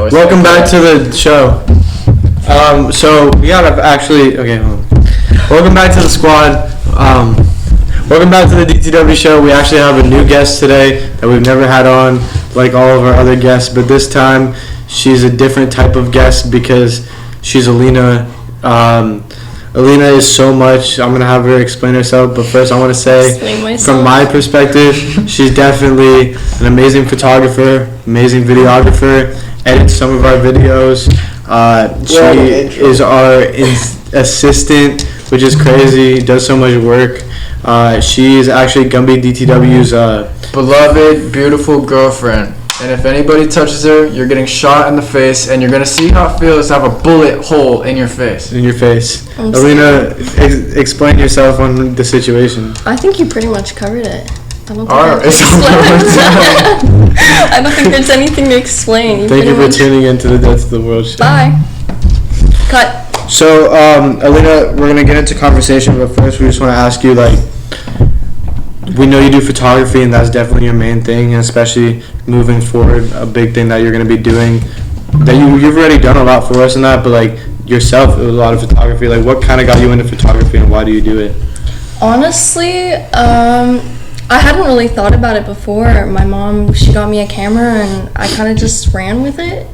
always. Welcome back to the show. So we gotta actually. Okay, hold on. Welcome back to the squad. Welcome back to the DTW show. We actually have a new guest today that we've never had on, like all of our other guests, but this time she's a different type of guest because she's Alina. Alina is so much. I'm gonna have her explain herself, but first I want to say, from my perspective, she's definitely an amazing photographer, amazing videographer. Edits some of our videos. She is our assistant, which is crazy. Does so much work. She is actually GumbyDTW's beloved, beautiful girlfriend. And if anybody touches her, you're getting shot in the face, and you're gonna see how it feels to have a bullet hole in your face. Alina, explain yourself on the situation. I think you pretty much covered it. I don't think there's anything to explain. Thank you for tuning into the Death of the World show. Bye. Cut. So, Alina, we're gonna get into conversation, but first we just want to ask you, like, we know you do photography, and that's definitely your main thing, and especially moving forward, a big thing that you're gonna be doing. That you've already done a lot for us in that, but like yourself, it was a lot of photography. Like, what kind of got you into photography, and why do you do it? Honestly, I hadn't really thought about it before. My mom, she got me a camera, and I kind of just ran with it.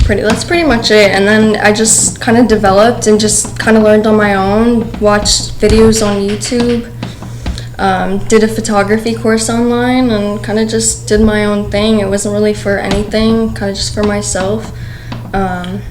That's pretty much it. And then I just kind of developed and just kind of learned on my own, watched videos on YouTube, did a photography course online, and kind of just did my own thing. It wasn't really for anything, kind of just for myself.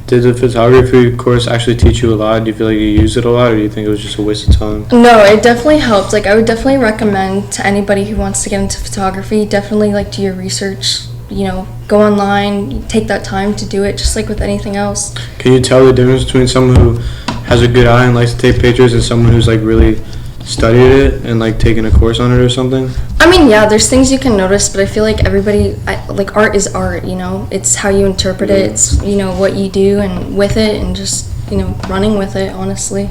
Did the photography course actually teach you a lot? Do you feel like you used it a lot, or do you think it was just a waste of time? No, it definitely helped. Like, I would definitely recommend to anybody who wants to get into photography, definitely like do your research, you know, go online, take that time to do it, just like with anything else. Can you tell the difference between someone who has a good eye and likes to take pictures and someone who's like really studied it and like taken a course on it or something? I mean, yeah, there's things you can notice, but I feel like like art is art, you know? It's how you interpret it, it's, you know, what you do and with it, and just, you know, running with it, honestly.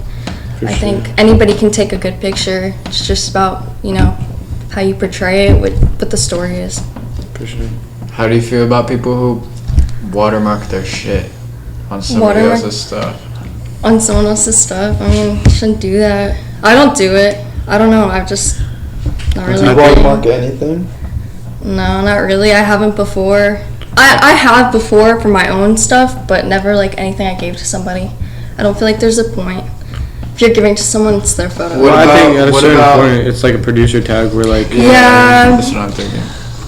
I think anybody can take a good picture. It's just about, you know, how you portray it, what the story is. For sure. How do you feel about people who watermark their shit on somebody else's stuff? On someone else's stuff? I mean, you shouldn't do that. I don't do it. I don't know. I've just not really. Do you watermark anything? No, not really. I haven't before. I have before for my own stuff, but never like anything I gave to somebody. I don't feel like there's a point. If you're giving to someone, it's their photo. Well, I think at a certain point, it's like a producer tag where like... Yeah. That's what I'm thinking.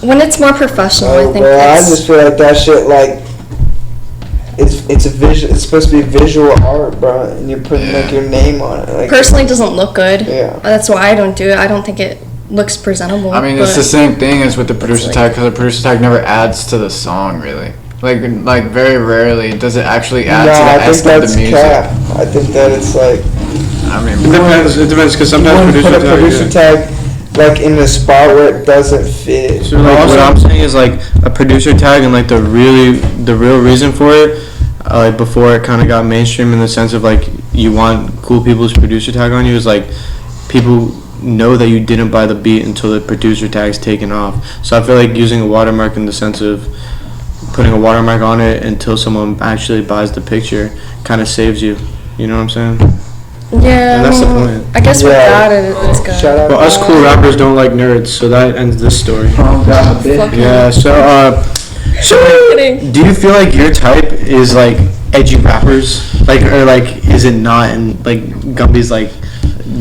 When it's more professional, I think I just feel like that shit, like, it's a visual. It's supposed to be visual art, bro, and you're putting like your name on it. Like, personally, it doesn't look good. Yeah. That's why I don't do it. I don't think it looks presentable. I mean, it's the same thing as with the producer tag, because the producer tag never adds to the song, really. Like very rarely does it actually add to the essence of the music. Cap. I think that it's like. I mean, it depends because sometimes producer tag like in the spot where it doesn't fit. So like, what I'm saying is like a producer tag, and like the real reason for it, like before it kind of got mainstream in the sense of like you want cool people's producer tag on you, is like people know that you didn't buy the beat until the producer tag's taken off. So I feel like using a watermark in the sense of putting a watermark on it until someone actually buys the picture kind of saves you. You know what I'm saying? Yeah, and that's the point. I guess with that, it's good. But us cool rappers don't like nerds, so that ends this story. Yeah, so do you feel like your type is like edgy rappers? Like, or like, is it not? And like, Gumby's like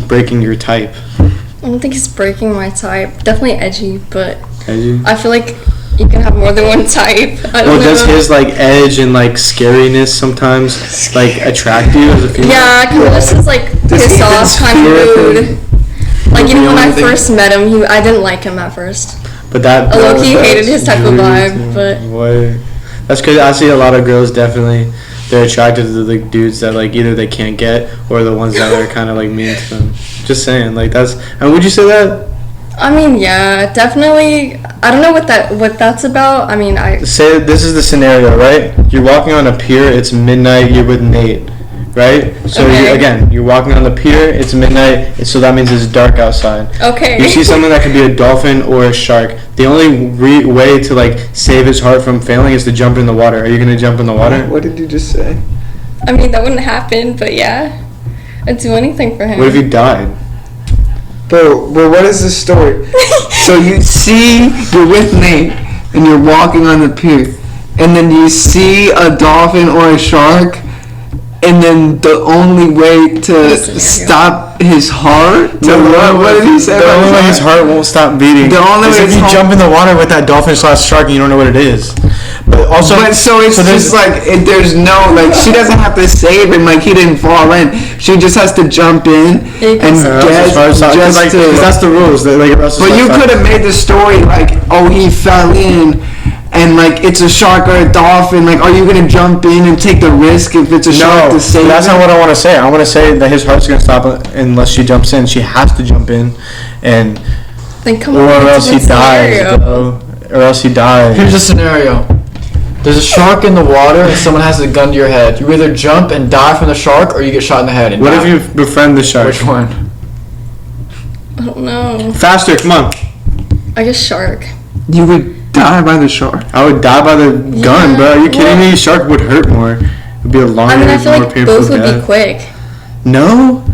breaking your type? I don't think he's breaking my type. Definitely edgy, but edgy? I feel like you can have more than one type. Well, does his like edge and like scariness sometimes like attract you as a female? Yeah, because this is like piss off kind of mood. Like, you know, when I first met him, I didn't like him at first. But that low-key hated his type of vibe, but that's because I see a lot of girls definitely, they're attracted to the like dudes that like either they can't get or the ones that are kind of like mean to them. Just saying, like that's. And would you say that? I mean, yeah, definitely. I don't know what that's about. I mean, say this is the scenario, right? You're walking on a pier. It's midnight. You're with Nate, right? So Okay. you're walking on the pier. It's midnight, so that means it's dark outside. Okay. You see something that could be a dolphin or a shark. The only way to like save his heart from failing is to jump in the water. Are you gonna jump in the water? What did you just say? I mean, that wouldn't happen, but yeah, I'd do anything for him. What if you died? Bro, what is this story? So you're with Nate, and you're walking on the pier, and then you see a dolphin or a shark, and then the only way to stop his heart what did he say? The only way his heart won't stop beating. The only is way if you jump in the water with that dolphin/shark and you don't know what it is. But also, there's no like she doesn't have to save him like he didn't fall in. She just has to jump in and because that's the rules. But you could have made the story like, oh, he fell in. And like it's a shark or a dolphin, like are you gonna jump in and take the risk if it's a shark to save that's him? not what I want to say. I want to say that his heart's gonna stop unless she jumps in. She has to jump in, and Then come or on, else he dies, bro. Or else he dies. Here's a scenario. There's a shark in the water and someone has a gun to your head. You either jump and die from the shark or you get shot in the head and What die. if you befriend the shark? Which one? I don't know. Faster, come on. I guess shark. You would die by the shark. I would die by the gun, bro. Are you kidding me? Shark would hurt more. It'd be a longer, I mean, I feel more like painful both would death. be quick. No.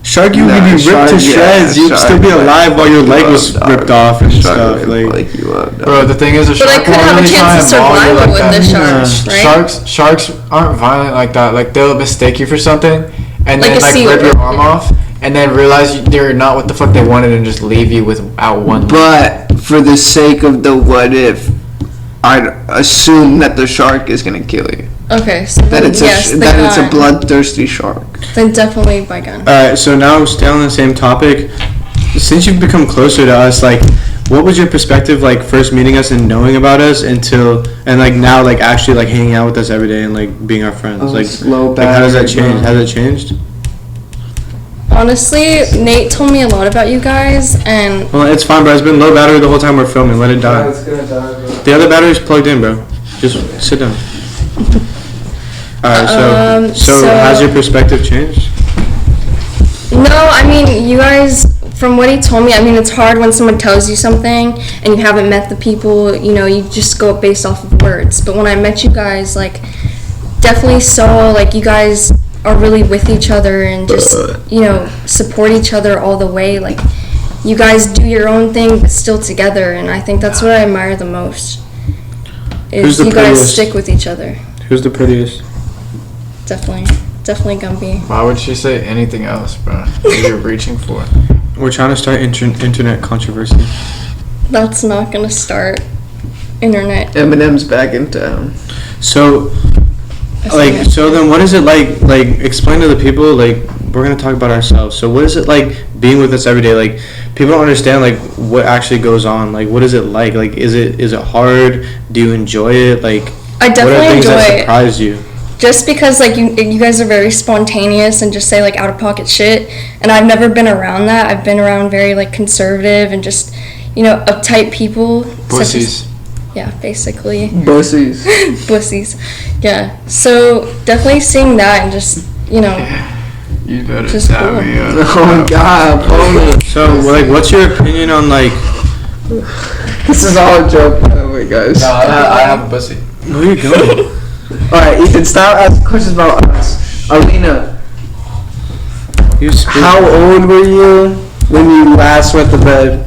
Shark, you would be ripped to shreds. You'd still be alive while your leg was ripped off and stuff. Like, bro, the thing is, a But I shark could won't have a really try chance to and maul you survive like with that. the sharks, right? Sharks aren't violent like that. Like they'll mistake you for something, and Like then a like seal. rip your arm off, and then realize they're not what the fuck they wanted, and just leave you without one. But for the sake of the what if, I'd assume that the shark is gonna kill you. Okay, so That then, it's yes, the that it's a gun. bloodthirsty shark. Then definitely by gun. alright, so now stay on the same topic. Since you've become closer to us, like, what was your perspective like first meeting us and knowing about us until and like now like actually like hanging out with us every day and like being our friends? Like, how does that change? Has it changed? Honestly, Nate told me a lot about you guys, and Well, it's fine, bro. It's been low battery the whole time we're filming. Let it die. gonna die, bro. The other battery's plugged in, bro. Just sit down. Alright, so has your perspective changed? no, I mean, you guys, from what he told me, I mean, it's hard when someone tells you something and you haven't met the people, you know, you just go based off of words. But when I met you guys, like, definitely saw, like, you guys are really with each other and just, you know, support each other all the way. Like, you guys do your own thing, but still together, and I think that's what I admire the most. Who's Is the you guys prettiest? stick with each other. Who's the prettiest? Definitely Gumby. Why would she say anything else, bro? What you're reaching for? We're trying to start internet controversy. That's not gonna start internet. Eminem's back in town. So, like, so then what is it like, explain to the people, like, we're going to talk about ourselves. So what is it like being with us every day? Like, people don't understand, like, what actually goes on. Like, what is it like? Like, is it hard? Do you enjoy it? Like, I what are definitely things that enjoy it. surprise you? Just because, like, you guys are very spontaneous and just say, like, out-of-pocket shit, and I've never been around that. I've been around very, like, conservative and just, you know, uptight people. Pussies. Yeah, basically. Bussies. Pussies. Yeah. So, definitely seeing that and just, you know, You better Just tap cool. me up. Oh my god, hold it. So, like, what's your opinion on, like, This is all a joke, by the way, guys. No, I have a pussy. where are you going? Alright, Ethan, stop asking questions about us. Alina, You speak. how old were you when you last wet the bed?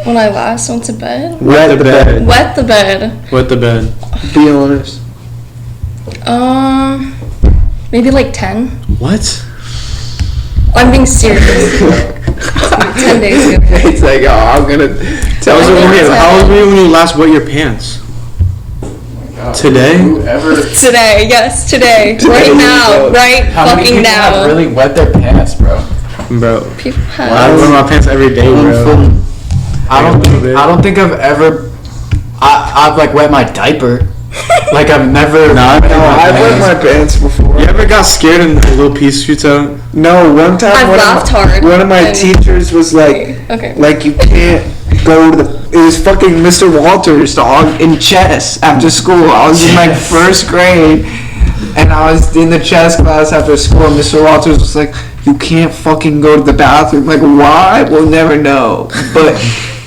when I last went to bed. Wet the bed. Wet the bed. Wet the bed. Be honest. Maybe like 10. What? I'm being serious. 10 days ago. It's like, oh, I'm gonna tell How Okay. old were you when you last wet your pants? Today? Whoever. Today, yes, today. Today Right you now. go. Right How many fucking people have now. really wet their pants, bro? Bro. People have. I wet my pants every day, bro. I Like a little bit. don't think I've ever. I've like wet my diaper. Like I've never. Nah, wet No, I've wet pants. my pants before. You ever got scared and a little piece shoots out? No, one time I've laughed hard. one of my and- teachers was like, Okay. like you can't go to the. It was fucking Mr. Walters, dog, in chess after school. I was in like Chess. first grade. And I was in the chess class after school, and Mr. Walters was like, "You can't fucking go to the bathroom." Like, why? We'll never know. But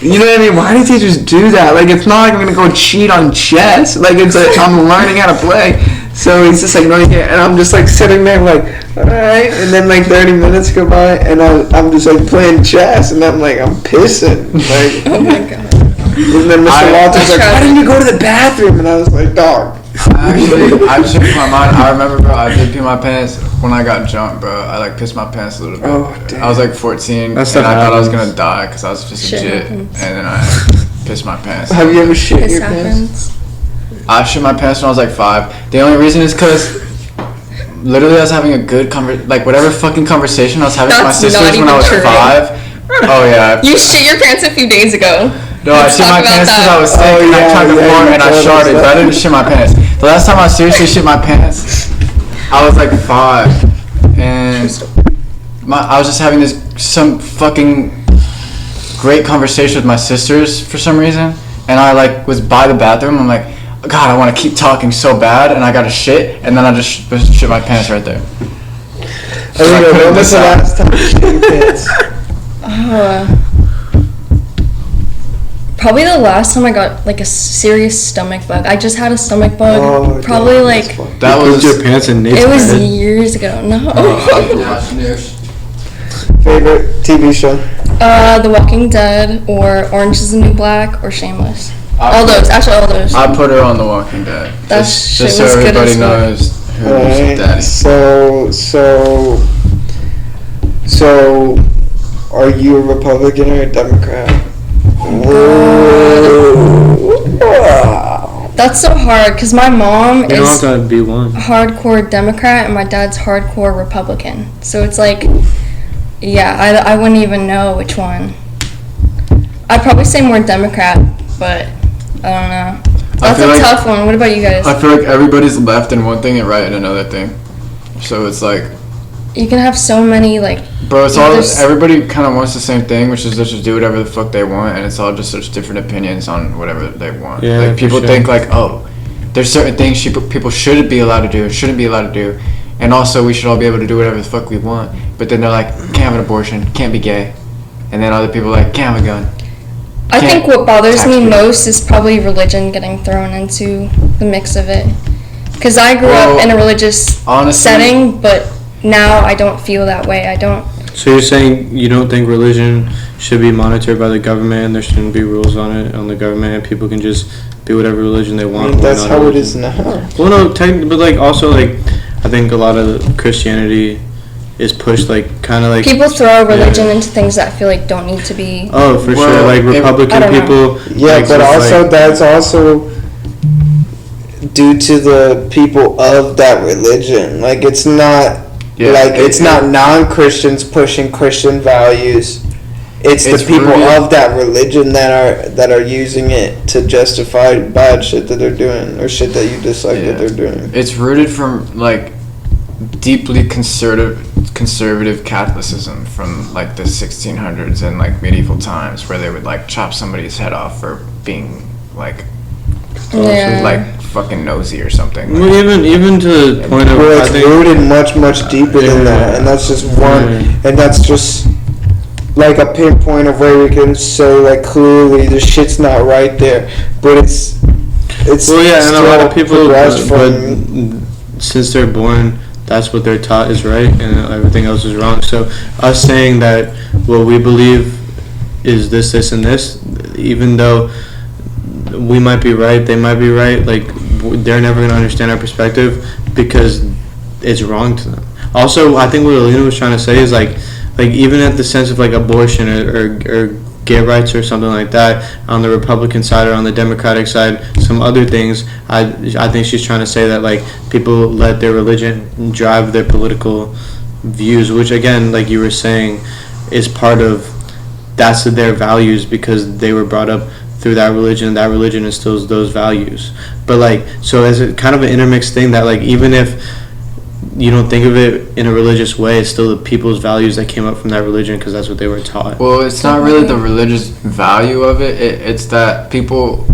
you know what I mean? Why do teachers do that? Like, it's not like I'm gonna go cheat on chess. Like, it's like I'm learning how to play. So he's just like, "No, you can't." And I'm just like sitting there like, all right. And then like 30 minutes go by, and I'm just like playing chess, and I'm like, I'm pissing. Like, Oh my god. and then Mr. Walters like, "Why didn't you go to the bathroom?" And I was like, "Dog." I changed my mind. I remember, bro, I did pee my pants when I got jumped, bro. I like pissed my pants a little bit. Oh, damn. I was like 14, That and stuff I thought I was happens. gonna die because I was just a Shit jit, happens. and then I pissed my pants. Have you ever shit This your pants? happens. I shit my pants when I was like 5. The only reason is because literally I was having a good whatever fucking conversation I was having with my That's sisters not when I even was true. 5. Oh yeah. You shit your pants a few days ago. No, I Let's shit my talk about pants because that. I was sick Oh, and I yeah, tried to yeah, fart you and I told us sharted, but I that. didn't shit my pants. The last time I seriously shit my pants, I was like 5, and I was just having some fucking great conversation with my sisters for some reason, and I like was by the bathroom. I'm like, God, I want to keep talking so bad, and I got to shit, and then I just shit my pants right there. Alina, when was the last time you shit your pants? Probably the last time I got like a serious stomach bug. I just had a stomach bug. Oh, Probably damn, like that's fucked. That You was pooped your pants in Nate's it was bed. years ago. No. Favorite TV show? The Walking Dead or Orange Is the New Black or Shameless. All those. Actually, all those. I put her on The Walking Dead. That just shit so was good everybody as fuck. knows who's Alright, daddy. so, are you a Republican or a Democrat? Wow. That's so hard because my mom You don't is have to be one. hardcore Democrat and my dad's hardcore Republican. So it's like, yeah, I wouldn't even know which one. I'd probably say more Democrat, but I don't know. That's a feel like- tough one. What about you guys? I feel like everybody's left in one thing and right in another thing. So it's like, You can have so many like. bro, it's all There's- everybody kind of wants the same thing, which is just do whatever the fuck they want, and it's all just such different opinions on whatever they want. Yeah, like for people sure. think like, oh, there's certain things people shouldn't be allowed to do, shouldn't be allowed to do, and also we should all be able to do whatever the fuck we want. But then they're like, can't have an abortion, can't be gay, and then other people are like, can't have a gun. I think what bothers tax me people. most is probably religion getting thrown into the mix of it. Because I grew Well, up in a religious honestly- setting, but now I don't feel that way. I don't. So you're saying you don't think religion should be monitored by the government and there shouldn't be rules on it, on the government, and people can just be whatever religion they I want? mean, or that's not how it religion? is now. Well, no, but like also like I think a lot of Christianity is pushed like kind of like People throw religion into things that I feel like don't need to be. oh for Well, sure like it- Republican I don't know. people. Yeah, like, but just, also like, that's also due to the people of that religion. Like it's not Yeah, it's not non-Christians pushing Christian values. It's the It's people rooted- of that religion that are using it to justify bad shit that they're doing or shit that you dislike Yeah. that they're doing. It's rooted from like deeply conservative Catholicism from like the 1600s and like medieval times, where they would like chop somebody's head off for being like Yeah. like fucking nosy or something. well, even to the point of Well, I it's think rooted much deeper than that, and that's just one, and that's just like a pinpoint of where we can say like clearly the shit's not right there, but it's well yeah, and a lot of still people progressed but from since they're born that's what they're taught is right and everything else is wrong. So us saying that what we believe is this and this, even though we might be right, they might be right, like they're never going to understand our perspective because it's wrong to them. Also, I think what Alina was trying to say is like even at the sense of like abortion or gay rights or something like that on the Republican side or on the Democratic side, some other things, I think she's trying to say that like people let their religion drive their political views, which again, like you were saying, is part of that's their values because they were brought up through that religion instills those values. But like, so as a kind of an intermixed thing that like even if you don't think of it in a religious way, it's still the people's values that came up from that religion because that's what they were taught. Well, it's not really the religious value of it. It's that people.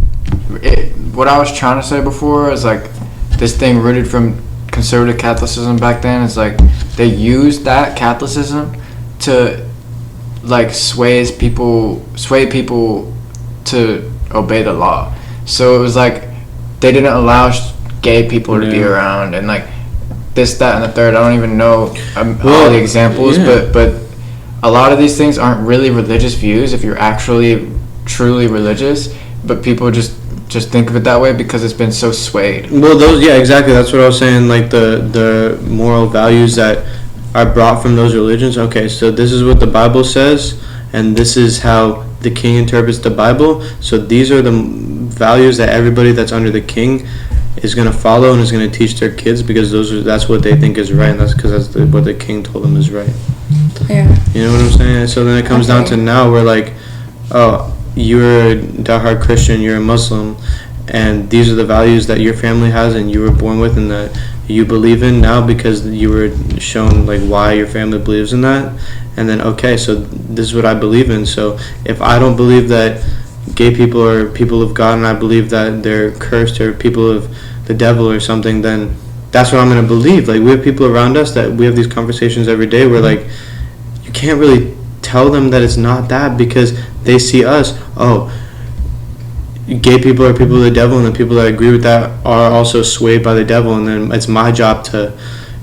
What I was trying to say before is like this thing rooted from conservative Catholicism back then is like they used that Catholicism to like sway people to obey the law. So it was like they didn't allow gay people to be around and like this, that, and the third. I don't even know all the examples, but a lot of these things aren't really religious views if you're actually truly religious, but people just think of it that way because it's been so swayed. Well, exactly. That's what I was saying. Like the moral values that are brought from those religions. Okay, so this is what the Bible says, and this is how the king interprets the Bible. So these are the values that everybody that's under the king is going to follow and is going to teach their kids because that's what they think is right, and that's because that's what the king told them is right. Yeah. You know what I'm saying? So then it comes down to now we're like, oh, you're a diehard Christian, you're a Muslim, and these are the values that your family has and you were born with and that you believe in now because you were shown like why your family believes in that. And then okay, so this is what I believe in. So if I don't believe that gay people are people of God and I believe that they're cursed or people of the devil or something, then that's what I'm going to believe. Like we have people around us that we have these conversations every day where like you can't really tell them that it's not that because they see us, oh, gay people are people of the devil, and the people that agree with that are also swayed by the devil, and then it's my job to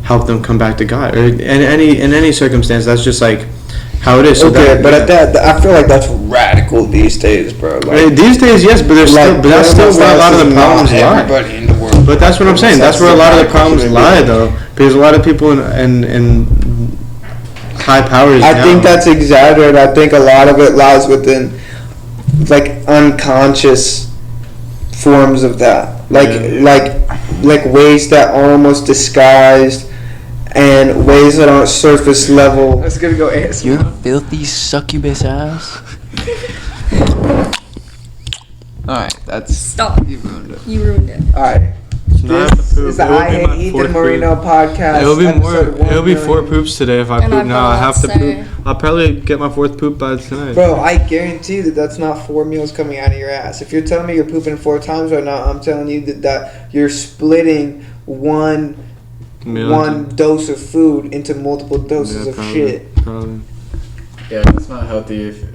help them come back to God. Or in any circumstance, that's just like how it is. So but at that, I feel like that's radical these days, bro. Like, these days, yes, but there's like, still, but that's still where a lot of the problems lie. Everybody in the world. But that's what I'm saying. That's where a lot of the problems lie, though, because a lot of people in high powers. I think that's exaggerated. I think a lot of it lies within like unconscious forms of that, like ways that are almost disguised and ways that aren't surface level. That's gonna go ass. You're a filthy succubus ass. Alright, that's Stop. You ruined it. You ruined it. Alright. This is the I Hate Ethan Marino podcast. It'll be 4 poops today if I poop now. I have to poop. I'll probably get my 4th poop by tonight. Bro, I guarantee that that's not 4 meals coming out of your ass. If you're telling me you're pooping 4 times right now, I'm telling you that you're splitting one dose of food into multiple doses of shit. Probably. Yeah, it's not healthy.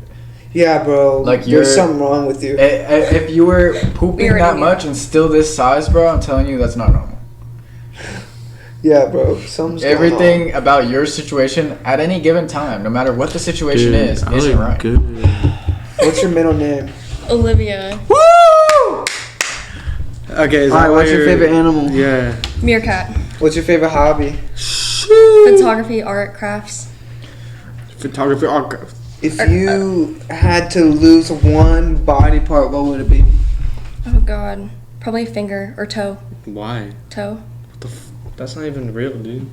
Yeah, bro. Like there's something wrong with you. If you were pooping that much and still this size, bro, I'm telling you that's not normal. Yeah, bro. Something's Everything going on. about your situation at any given time, no matter what the situation isn't right. Good. What's your middle name? Olivia. Woo! Okay. Alright, what's your favorite animal? Yeah. Meerkat. What's your favorite hobby? Photography, art, crafts. Photography, art. If you had to lose one body part, what would it be? Oh God, probably finger or toe. Why? Toe. That's not even real, dude.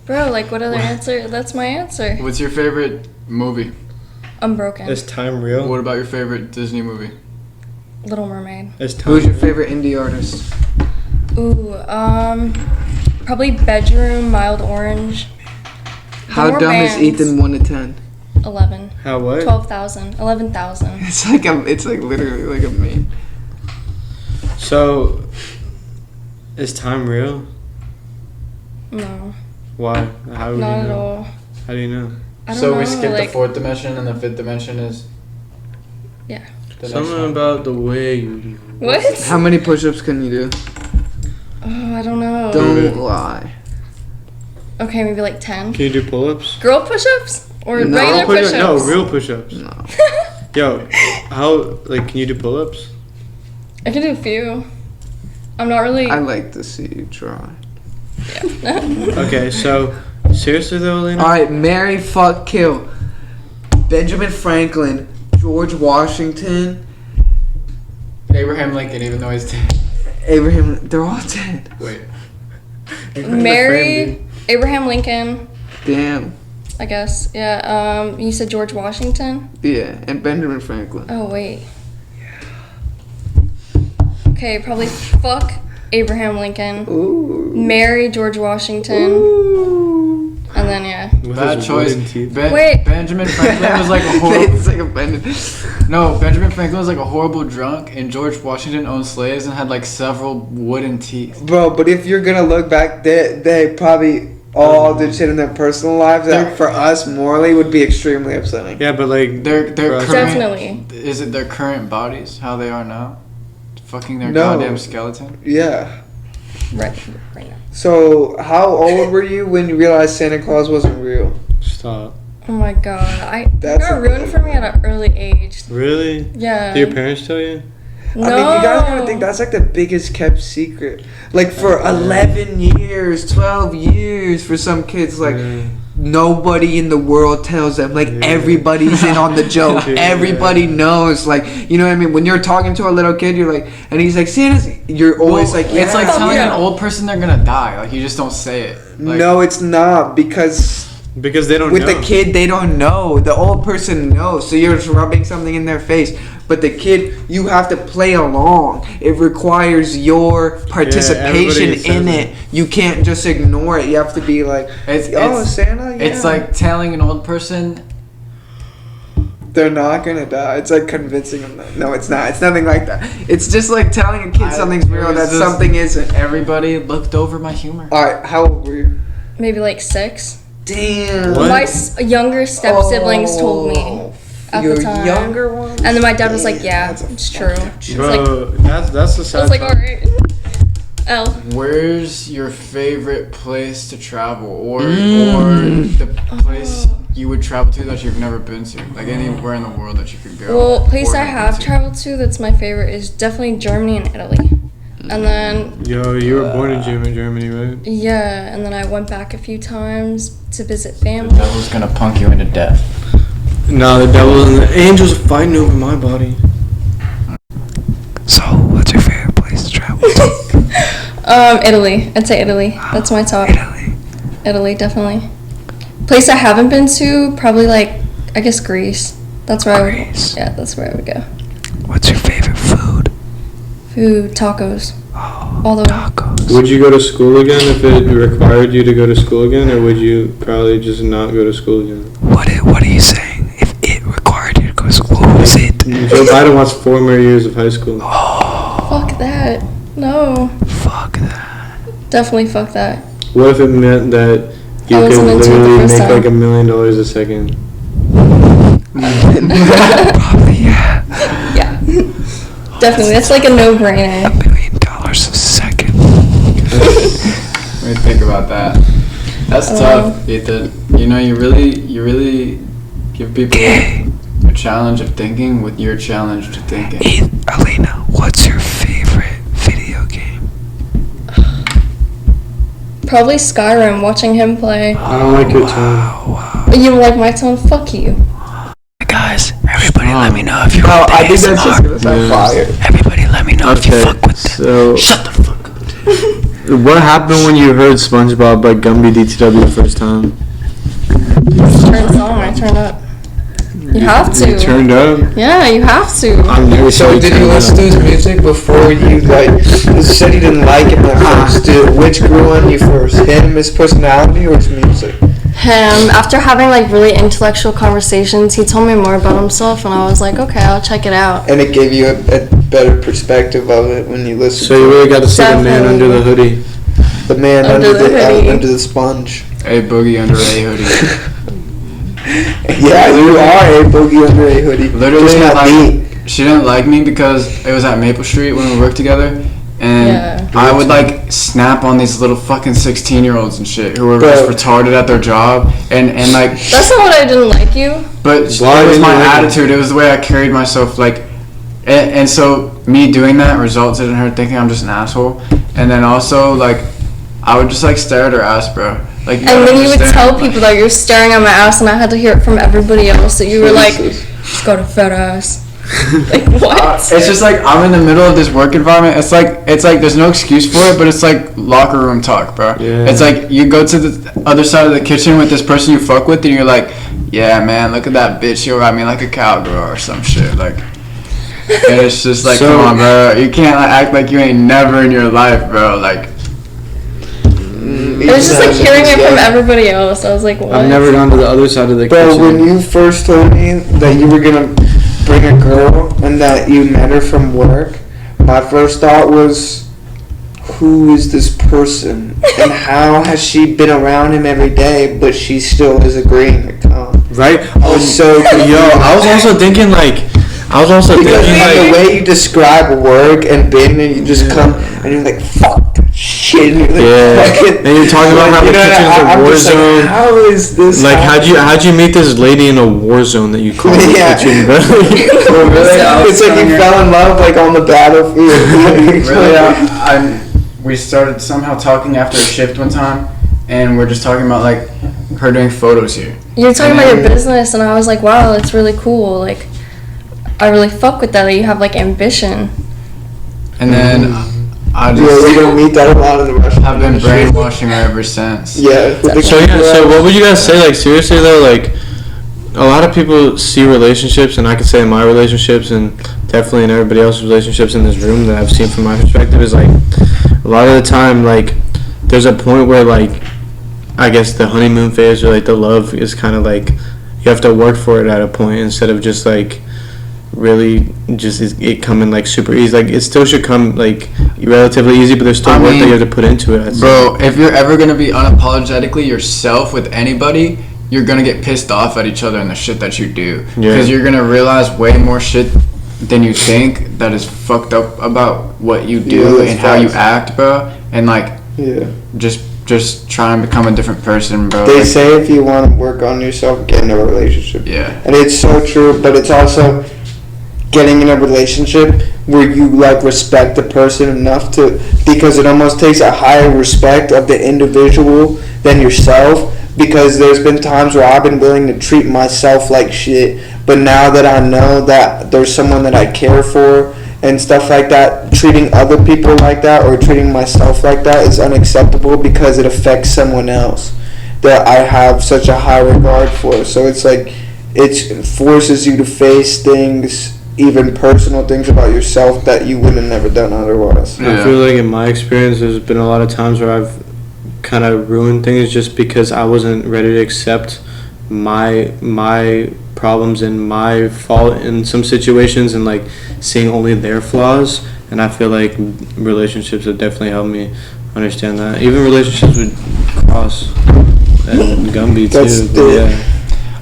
Bro, like what other answer? That's my answer. What's your favorite movie? Unbroken. Is time real? What about your favorite Disney movie? Little Mermaid. Is time Who's your real? favorite indie artist? Ooh, probably Bedroom, Mild Orange. How More dumb bands. is Ethan 1 to 10? 11. How what? 12,000. 11,000. It's like literally like a meme. So, is time real? No, Why? How do you not know? at all. How do you know? I don't So know. we skip like, the 4th dimension and the 5th dimension is Yeah. the next Something one. about the way you. What? How many push-ups can you do? Oh, I don't know. Don't lie. Okay, maybe like 10. Can you do pull-ups? Girl push-ups or No. regular push-ups? No, real push-ups. No. Yo, how can you do pull-ups? I can do a few. I'm not really. I like to see you try. Okay, so seriously though, Alina? Alright, marry, fuck, kill. Benjamin Franklin, George Washington, Abraham Lincoln, even though he's dead. Abraham, they're all dead. Wait. Mary, Abraham Lincoln, Damn. I guess. Yeah. You said George Washington. Yeah, and Benjamin Franklin. Oh wait. Okay, probably fuck Abraham Lincoln. Ooh. Marry George Washington. Ooh. And then yeah. With Bad his choice. wooden teeth. Wait. Benjamin Franklin was like a horrible. It's like offended. No, Benjamin Franklin was like a horrible drunk, and George Washington owned slaves and had like several wooden teeth. Bro, but if you're gonna look back, they probably all did shit in their personal lives that for us morally would be extremely upsetting. Yeah, but like Their current, Definitely. Is it their current bodies how they are now? Fucking their No. goddamn skeleton. Yeah. Right now. So, how old were you when you realized Santa Claus wasn't real? stop. Oh my god, it That's got a- ruined for me at an early age. Really? Yeah. Did your parents tell you? No. I mean, you guys gotta think that's like the biggest kept secret. Like for 11 years, 12 years for some kids, like nobody in the world tells them. Like everybody's in on the joke. Yeah. Everybody knows. Like, you know what I mean? When you're talking to a little kid, you're like, and he's like, Santa's. You're always like, yeah. It's like telling Yeah. an old person they're gonna die. Like you just don't say it. Like, No, it's not because. Because they don't With know. the kid, they don't know. The old person knows. So you're just rubbing something in their face. But the kid, you have to play along. It requires your participation everybody in says it. You can't just ignore it. You have to be like, It's Santa, yeah. It's like telling an old person. They're not going to die. It's like convincing them that. No, it's not. It's nothing like that. It's just like telling a kid something's real it was that just- something isn't. Everybody looked over my humor. Alright, how old were you? Maybe like 6. Damn. What? My younger step siblings told me at Your the time. younger one? And then my dad was like, yeah, That's a it's true. fucked up Bro, that's the sad I was like, part. alright. L. Where's your favorite place to travel, or the place you would travel to that you've never been to, like anywhere in the world that you could go? Well, place or I been have to? traveled to that's my favorite is definitely Germany and Italy. And then, Yo, you were born in Germany, right? yeah, and then I went back a few times to visit The family. devil's gonna punk you into death. No, the devil and the angels are fighting over my body. So, what's your favorite place to travel to? Italy. I'd say Italy. That's my top. Italy. Italy, definitely. Place I haven't been to, probably like, I guess Greece. That's where Greece. I would. Yeah, that's where I would go. What's your favorite food? Food, tacos. Oh, All the way. tacos. Would you go to school again if it required you to go to school again, or would you probably just not go to school again? What are you saying? If it required you to go to school, what was it? Joe Biden wants 4 more years of high school. Fuck that. No. Fuck that. Definitely fuck that. What if it meant that you I could wasn't into it the literally first make time. like $1 million a second? Probably, yeah. Yeah. Definitely. That's like a no-brainer. $1 million a second. Let me think about that. That's tough, Ethan. You know, you really give people a challenge of thinking with your challenge to thinking. Alina, what's your favorite video game? Probably Skyrim, watching him play. I don't like your tone. Wow. You don't like my tone? Fuck you. Guys, everybody let me know if you Oh, want I think ASMR. that's just gonna sound fire. Everybody let me know if you Okay, fuck with so Shut the fuck up. what happened when you heard SpongeBob by GumbyDTW the first time? Turn the song, I turn up. You have to. You turned up? Yeah, you have to. I'm never So did you listen to his music before you you said you didn't like him at first? Which grew on you first? Him, his personality, or his music? Him, after having like really intellectual conversations, he told me more about himself, and I was like, okay, I'll check it out. And it gave you a better perspective of it when you listened. So you really got to see the man under the hoodie. The man Under under the hoodie. under the sponge. A boogie under a hoodie. Yeah, you are a boogie under a hoodie. Literally, Just not me. she didn't like me because it was at Maple Street when we worked together, and Yeah. I would like snap on these little fucking 16-year-olds and shit who were just Bro. retarded at their job, and like, That's not what I didn't like you. but Why it was didn't my you like it? attitude. It was the way I carried myself, like, and so me doing that resulted in her thinking I'm just an asshole, and then also like, I would just like stare at her ass, bro. Like, And then you would understand, tell like- people that you're staring at my ass, and I had to hear it from everybody else that you were like, she's got a fat ass. Like, what? It's just like I'm in the middle of this work environment. It's like there's no excuse for it, but it's like locker room talk, bro. Yeah. It's like you go to the other side of the kitchen with this person you fuck with, and you're like, yeah, man, look at that bitch. She'll ride me like a cowgirl or some shit. Like, and it's just like, So- come on, bro. You can't act like you ain't never in your life, bro. Like, It was just like hearing it from everybody else. I was like, what? I've never gone to the other side of the Bro, kitchen. when you first told me that you were gonna bring a girl and that you met her from work, my first thought was, who is this person? And how has she been around him every day, but she still is agreeing to come? Right? I was so confused. Yo, I was also thinking Because the way you describe work and being there, you just come and you're like, fuck, shit. And you're like, fucking, and you're talking about how the kitchen's a war zone. Like, how is this? Like, how'd you meet this lady in a war zone that you call the kitchen, bro? It's like you fell in love, like, on the battlefield. Really, we started somehow talking after a shift one time, and we're just talking about, like, her doing photos here. You were talking about your business, and I was like, wow, that's really cool. Like, I really fuck with that you have, like, ambition. And then I just we don't meet that a lot in the restaurant. have been brainwashing her ever since. Yeah. So what would you guys say, like, seriously though, like, a lot of people see relationships, and I could say in my relationships and definitely in everybody else's relationships in this room that I've seen from my perspective is, like, a lot of the time, like, there's a point where, like, I guess the honeymoon phase or, like, the love is kind of, like, you have to work for it at a point instead of just, like, really just it coming, like, super easy. Like, it still should come, like, relatively easy, but there's still work that you have to put into it. Bro, if you're ever going to be unapologetically yourself with anybody, you're going to get pissed off at each other and the shit that you do. Because you're going to realize way more shit than you think that is fucked up about what you do and how you act, bro. And, like, just try and become a different person, bro. They say if you want to work on yourself, get in a relationship. Yeah. And it's so true, but it's also getting in a relationship where you, like, respect the person enough to, because it almost takes a higher respect of the individual than yourself, because there's been times where I've been willing to treat myself like shit, but now that I know that there's someone that I care for and stuff like that, treating other people like that or treating myself like that is unacceptable because it affects someone else that I have such a high regard for. So it's like, it forces you to face things, even personal things about yourself that you would have never done otherwise. I feel like in my experience there's been a lot of times where I've kind of ruined things just because I wasn't ready to accept my problems and my fault in some situations and, like, seeing only their flaws. And I feel like relationships have definitely helped me understand that. Even relationships with Cross and Gumby too.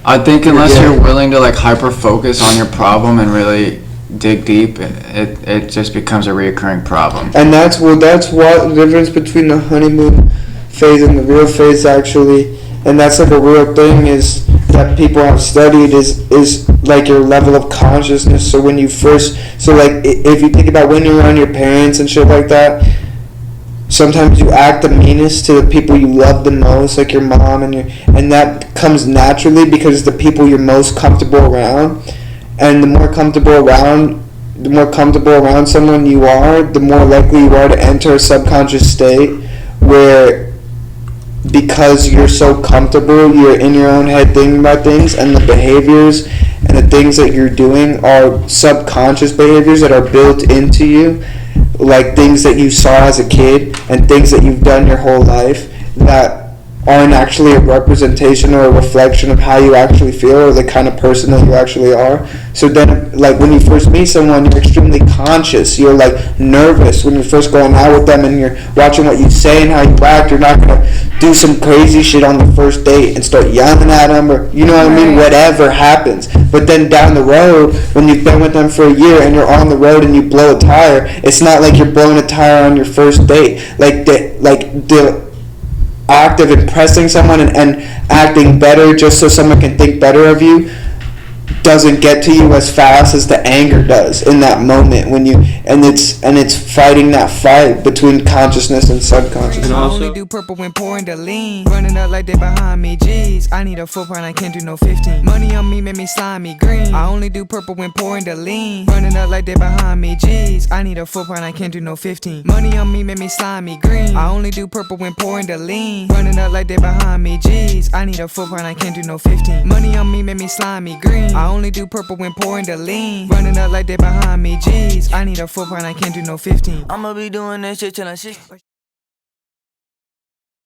I think unless you're willing to, like, hyper focus on your problem and really dig deep, it just becomes a reoccurring problem. And that's what the difference between the honeymoon phase and the real phase, actually. And that's, like, a real thing is that people have studied is like your level of consciousness. So when you first, like, if you think about when you're around your parents and shit like that, sometimes you act the meanest to the people you love the most, like your mom, and that comes naturally because the people you're most comfortable around. And the more comfortable around someone you are, the more likely you are to enter a subconscious state where, because you're so comfortable, you're in your own head thinking about things, and the behaviors and the things that you're doing are subconscious behaviors that are built into you, like things that you saw as a kid and things that you've done your whole life that aren't actually a representation or a reflection of how you actually feel or the kind of person that you actually are. So then, like, when you first meet someone, you're extremely conscious. You're, like, nervous when you're first going out with them and you're watching what you say and how you act. You're not going to do some crazy shit on the first date and start yelling at them or, you know what I mean, whatever happens. But then down the road, when you've been with them for a year and you're on the road and you blow a tire, it's not like you're blowing a tire on your first date. Like, the act of impressing someone and acting better just so someone can think better of you doesn't get to you as fast as the anger does in that moment when you and it's fighting that fight between consciousness and subconscious. I only do purple when pouring the lean. Running up like they behind me, jeez. I need a 4 pound, I can't do no 15. Money on me, make me slimy green. I only do purple when pouring the lean. Running up like they behind me, jeez. I need a 4 pound, I can't do no 15. Money on me, make me slimy green. I only do purple when pouring the lean. Running up like they behind me, jeez. I need a 4 pound, I can't do no 15. Money on me, make me slimy green. I only do purple when pouring the lean. Running up like they behind me, jeez. I need a 4 pound, I can't do no 15. I'ma be doing that shit till I'm 60.